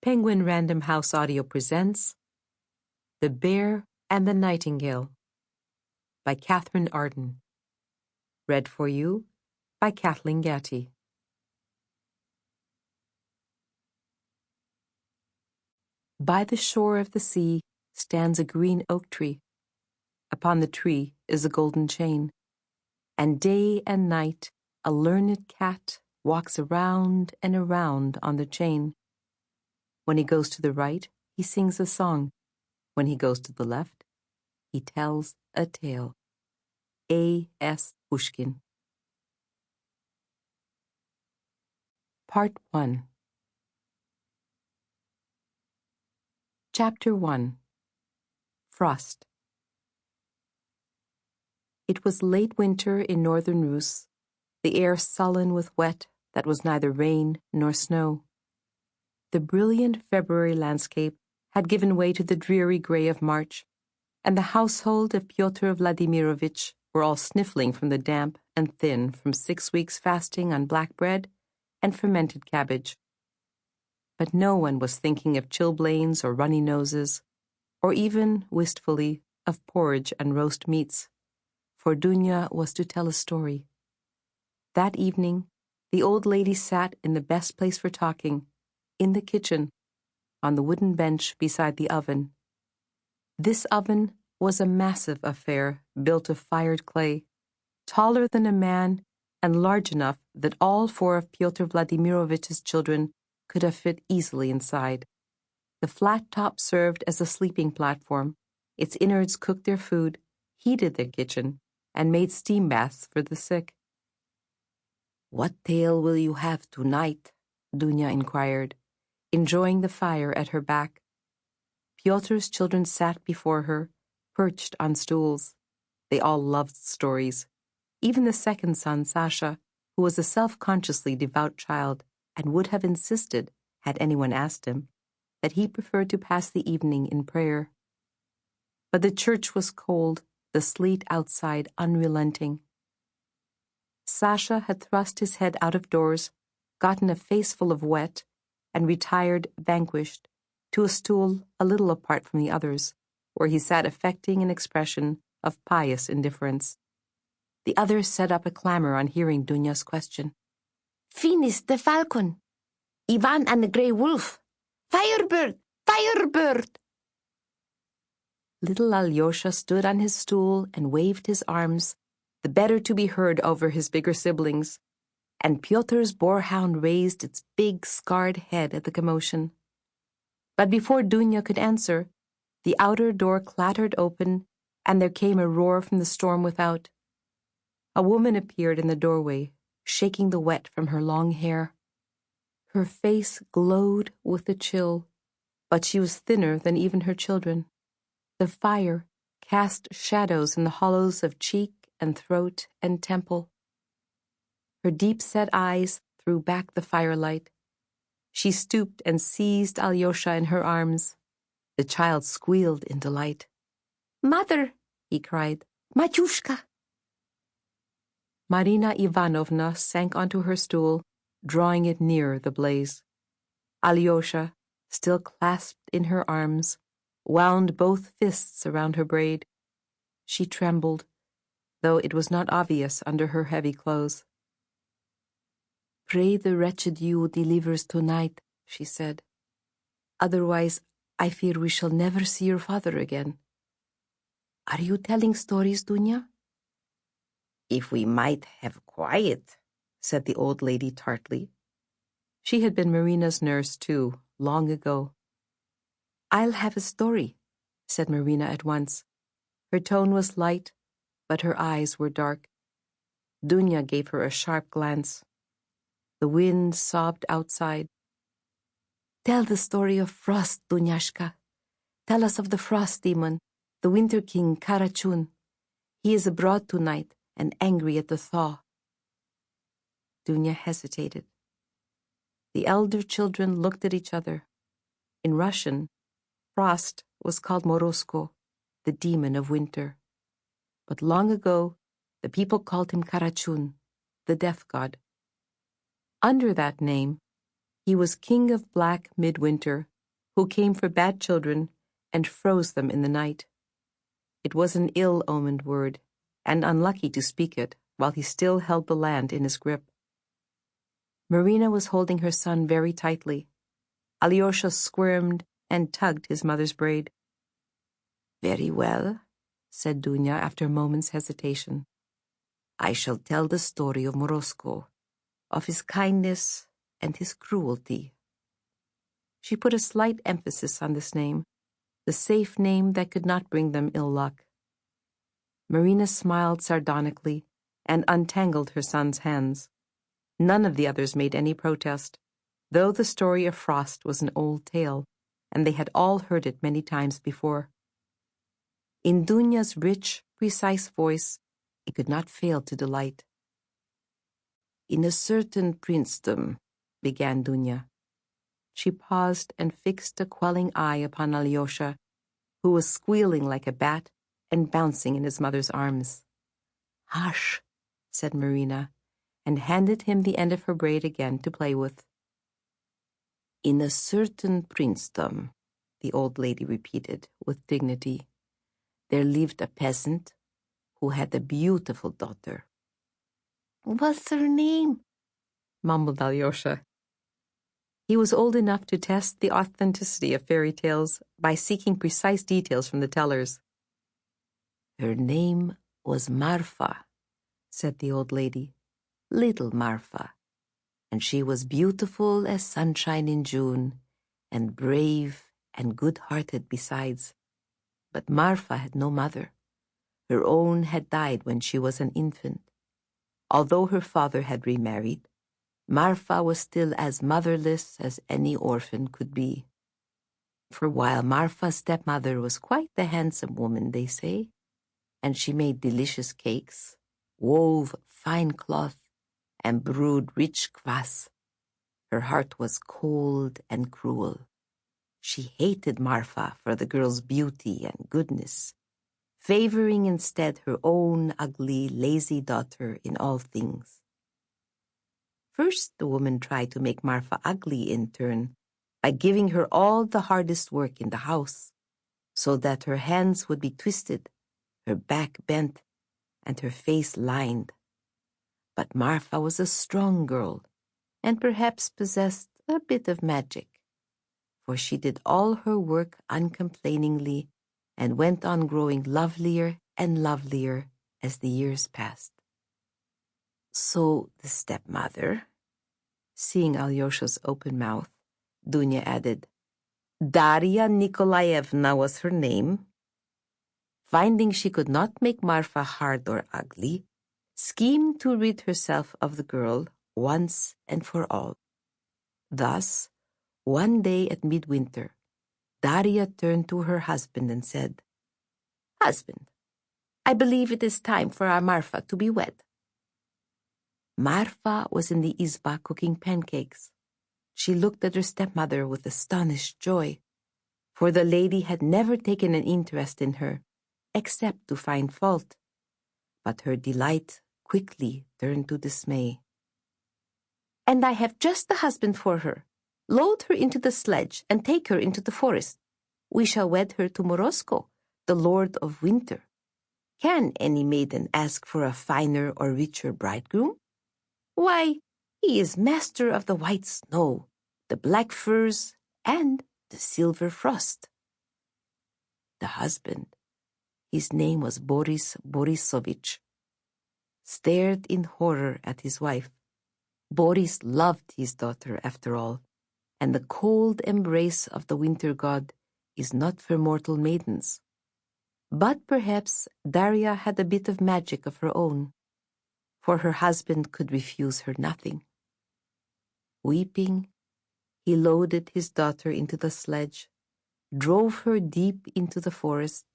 Penguin Random House Audio presents The Bear and the Nightingale by Katherine Arden. Read for you by Kathleen Gati. By the shore of the sea stands a green oak tree. Upon the tree is a golden chain, and day and night a learned cat walks around and around on the chain. When he goes to the right, he sings a song. When he goes to the left, he tells a tale. A.S. Pushkin. Part 1. Chapter 1. Frost. It was late winter in northern Rus, the air sullen with wet that was neither rain nor snow. The brilliant February landscape had given way to the dreary grey of March, and the household of Pyotr Vladimirovich were all sniffling from the damp and thin from 6 weeks' fasting on black bread and fermented cabbage. But no one was thinking of chilblains or runny noses, or even, wistfully, of porridge and roast meats, for Dunya was to tell a story. That evening, the old lady sat in the best place for talking, in the kitchen, on the wooden bench beside the oven. This oven was a massive affair built of fired clay, taller than a man and large enough that all 4 of Pyotr Vladimirovich's children could have fit easily inside. The flat top served as a sleeping platform. Its innards cooked their food, heated their kitchen, and made steam baths for the sick. "What tale will you have tonight?" Dunya inquired, enjoying the fire at her back. Pyotr's children sat before her, perched on stools. They all loved stories. Even the second son, Sasha, who was a self-consciously devout child and would have insisted, had anyone asked him, that he preferred to pass the evening in prayer. But the church was cold, the sleet outside unrelenting. Sasha had thrust his head out of doors, gotten a face full of wet, and retired, vanquished, to a stool a little apart from the others, where he sat affecting an expression of pious indifference. The others set up a clamor on hearing Dunya's question. "Finis the falcon! Ivan and the grey wolf! Firebird! Firebird!" Little Alyosha stood on his stool and waved his arms, the better to be heard over his bigger siblings, and Pyotr's boarhound raised its big, scarred head at the commotion. But before Dunya could answer, the outer door clattered open, and there came a roar from the storm without. A woman appeared in the doorway, shaking the wet from her long hair. Her face glowed with the chill, but she was thinner than even her children. The fire cast shadows in the hollows of cheek and throat and temple. Her deep-set eyes threw back the firelight. She stooped and seized Alyosha in her arms. The child squealed in delight. "Mother!" he cried. "Matyushka!" Marina Ivanovna sank onto her stool, drawing it nearer the blaze. Alyosha, still clasped in her arms, wound both fists around her braid. She trembled, though it was not obvious under her heavy clothes. "Pray the wretched you delivers tonight," she said. "Otherwise, I fear we shall never see your father again." "Are you telling stories, Dunya?" "If we might have quiet," said the old lady tartly. She had been Marina's nurse, too, long ago. "I'll have a story," said Marina at once. Her tone was light, but her eyes were dark. Dunya gave her a sharp glance. The wind sobbed outside. "Tell the story of Frost, Dunyashka. Tell us of the Frost demon, the Winter King Karachun. He is abroad tonight and angry at the thaw." Dunya hesitated. The elder children looked at each other. In Russian, Frost was called Morosko, the demon of winter. But long ago, the people called him Karachun, the death god. Under that name, he was king of black midwinter who came for bad children and froze them in the night. It was an ill-omened word, and unlucky to speak it while he still held the land in his grip. Marina was holding her son very tightly. Alyosha squirmed and tugged his mother's braid. "Very well," said Dunya after a moment's hesitation. "I shall tell the story of Morosko, of his kindness and his cruelty." She put a slight emphasis on this name, the safe name that could not bring them ill luck. Marina smiled sardonically and untangled her son's hands. None of the others made any protest, though the story of Frost was an old tale, and they had all heard it many times before. In Dunya's rich, precise voice, it could not fail to delight. "In a certain princedom," began Dunya. She paused and fixed a quelling eye upon Alyosha, who was squealing like a bat and bouncing in his mother's arms. "Hush," said Marina, and handed him the end of her braid again to play with. "In a certain princedom," the old lady repeated with dignity, "there lived a peasant who had a beautiful daughter." "What's her name?" mumbled Alyosha. He was old enough to test the authenticity of fairy tales by seeking precise details from the tellers. "Her name was Marfa," said the old lady, "little Marfa, and she was beautiful as sunshine in June, and brave and good-hearted besides. But Marfa had no mother. Her own had died when she was an infant. Although her father had remarried, Marfa was still as motherless as any orphan could be. For while Marfa's stepmother was quite the handsome woman, they say, and she made delicious cakes, wove fine cloth, and brewed rich kvass, her heart was cold and cruel. She hated Marfa for the girl's beauty and goodness, favoring instead her own ugly, lazy daughter in all things. First, the woman tried to make Marfa ugly in turn by giving her all the hardest work in the house, so that her hands would be twisted, her back bent, and her face lined. But Marfa was a strong girl, and perhaps possessed a bit of magic, for she did all her work uncomplainingly and went on growing lovelier and lovelier as the years passed. So the stepmother, seeing Alyosha's open mouth, Dunya added, Daria Nikolaevna was her name. Finding she could not make Marfa hard or ugly, schemed to rid herself of the girl once and for all. Thus, one day at midwinter, Daria turned to her husband and said, "Husband, I believe it is time for our Marfa to be wed." Marfa was in the izba cooking pancakes. She looked at her stepmother with astonished joy, for the lady had never taken an interest in her, except to find fault. But her delight quickly turned to dismay. "And I have just the husband for her. Load her into the sledge and take her into the forest. We shall wed her to Morosko, the lord of winter. Can any maiden ask for a finer or richer bridegroom? Why, he is master of the white snow, the black furs, and the silver frost." The husband, his name was Boris Borisovich, stared in horror at his wife. Boris loved his daughter, after all, and the cold embrace of the winter god is not for mortal maidens. But perhaps Daria had a bit of magic of her own, for her husband could refuse her nothing. Weeping, he loaded his daughter into the sledge, drove her deep into the forest,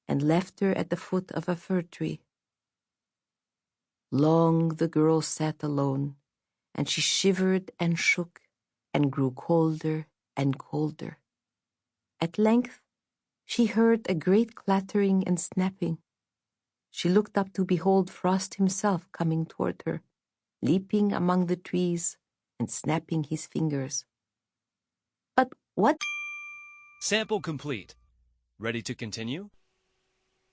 and left her at the foot of a fir tree. Long the girl sat alone, and she shivered and shook and grew colder and colder. At length, she heard a great clattering and snapping. She looked up to behold Frost himself coming toward her, leaping among the trees and snapping his fingers. "But what Sample complete. Ready to continue?